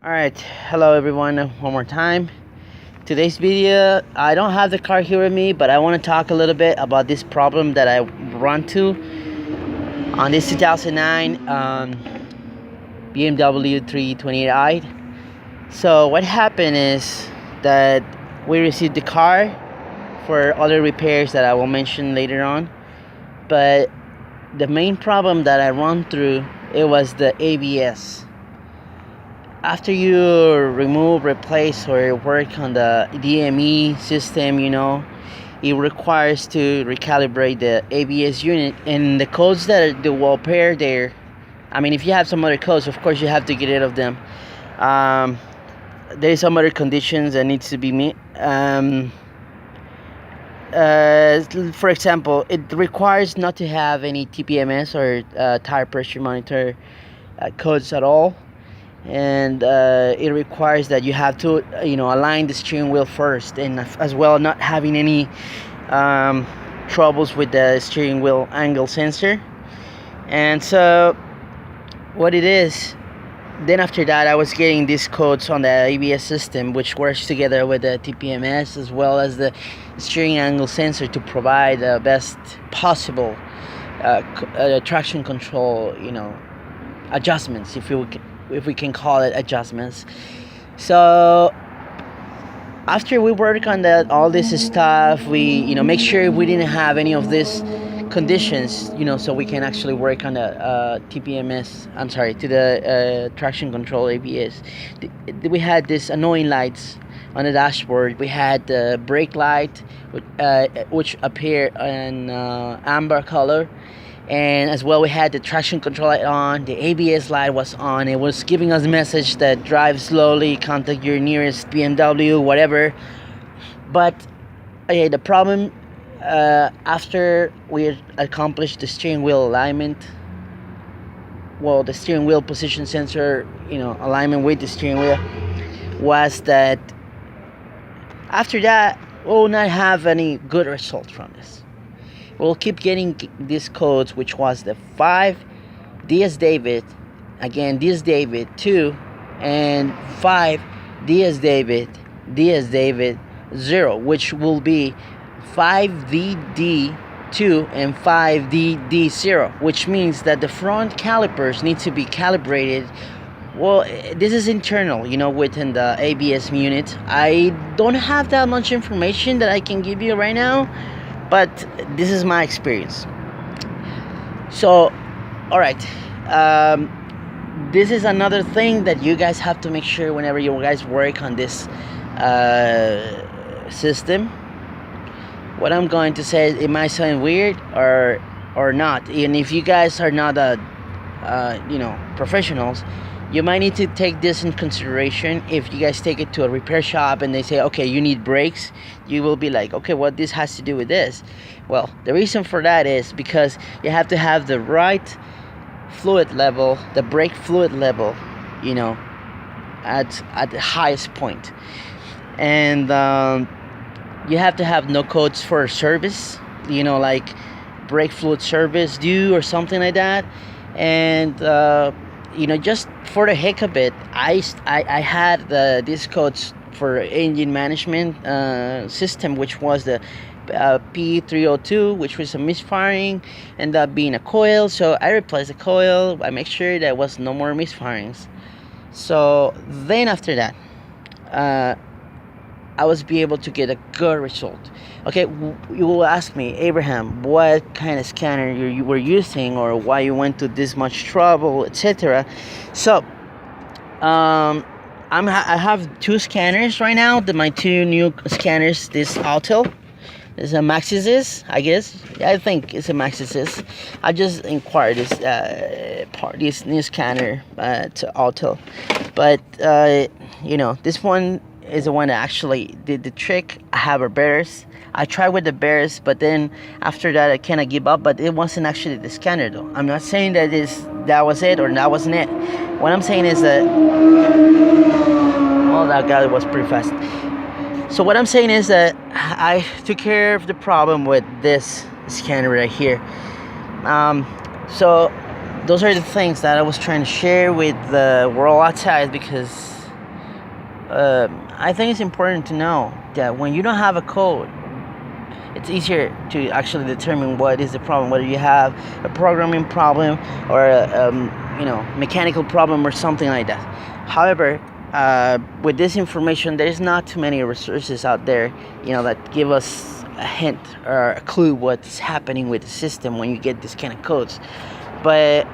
Alright, hello everyone one more time. Today's video, I don't have the car here with me, but I want to talk a little bit about this problem that I run to on this 2009 BMW 328i. So what happened is that we received the car for other repairs that I will mention later on, but the main problem that I run through, it was the ABS. After you remove, replace, or work on the DME system, it requires to recalibrate the ABS unit, and the codes that will appear there. I mean, if you have some other codes, of course you have to get rid of them. There's some other conditions that needs to be met. For example, it requires not to have any TPMS or tire pressure monitor codes at all. And it requires that you have to align the steering wheel first, and as well not having any troubles with the steering wheel angle sensor. And so what it is, then after that I was getting these codes on the ABS system, which works together with the TPMS as well as the steering angle sensor to provide the best possible traction control adjustments, if we can call it adjustments. So after we work on all this stuff, we make sure we didn't have any of these conditions, so we can actually work on the to the traction control ABS. We had these annoying lights on the dashboard. We had the brake light, which appeared in amber color. And as well, we had the traction control light on, the ABS light was on. It was giving us a message that drive slowly, contact your nearest BMW, whatever. But the problem, after we accomplished the steering wheel alignment, the steering wheel position sensor, alignment with the steering wheel, was that after that, we'll not have any good result from this. We'll keep getting these codes, which was the 5 DS David, again DS David 2, and 5 DS David 0, which will be 5DD 2 and 5DD 0, which means that the front calipers need to be calibrated. Well, this is internal, within the ABS unit. I don't have that much information that I can give you right now, but this is my experience. So, all right, this is another thing that you guys have to make sure whenever you guys work on this system. What I'm going to say, it might sound weird or not, and if you guys are not professionals, you might need to take this in consideration. If you guys take it to a repair shop and they say, okay, you need brakes, you will be like, okay, what this has to do with this? Well, the reason for that is because you have to have the right fluid level, the brake fluid level, at the highest point. And you have to have no codes for service, like brake fluid service due or something like that. And just for the heck of it, I had these codes for engine management system, which was the P302, which was a misfiring, ended up being a coil. So I replaced the coil. I make sure there was no more misfirings. So then after that, I was be able to get a good result. Okay, you will ask me, Abraham, what kind of scanner you were using, or why you went to this much trouble, etc. So, I have two scanners right now. My two new scanners. This Autel is a Maxis, I guess. Yeah, I think it's a Maxis. I just inquired this new scanner to Autel, but this one is the one that actually did the trick. I have a bears. I tried with the bears, but then after that I kind of give up. But it wasn't actually the scanner, though. I'm not saying that was it or that wasn't it. What I'm saying is that that guy was pretty fast. So what I'm saying is that I took care of the problem with this scanner right here. So those are the things that I was trying to share with the world outside, because I think it's important to know that when you don't have a code, it's easier to actually determine what is the problem, whether you have a programming problem or mechanical problem or something like that. However, with this information, there's not too many resources out there, that give us a hint or a clue what's happening with the system when you get this kind of codes. But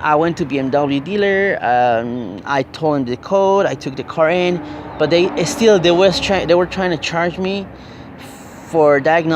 I went to BMW dealer. I told him the code. I took the car in, but they were trying to charge me for diagnosing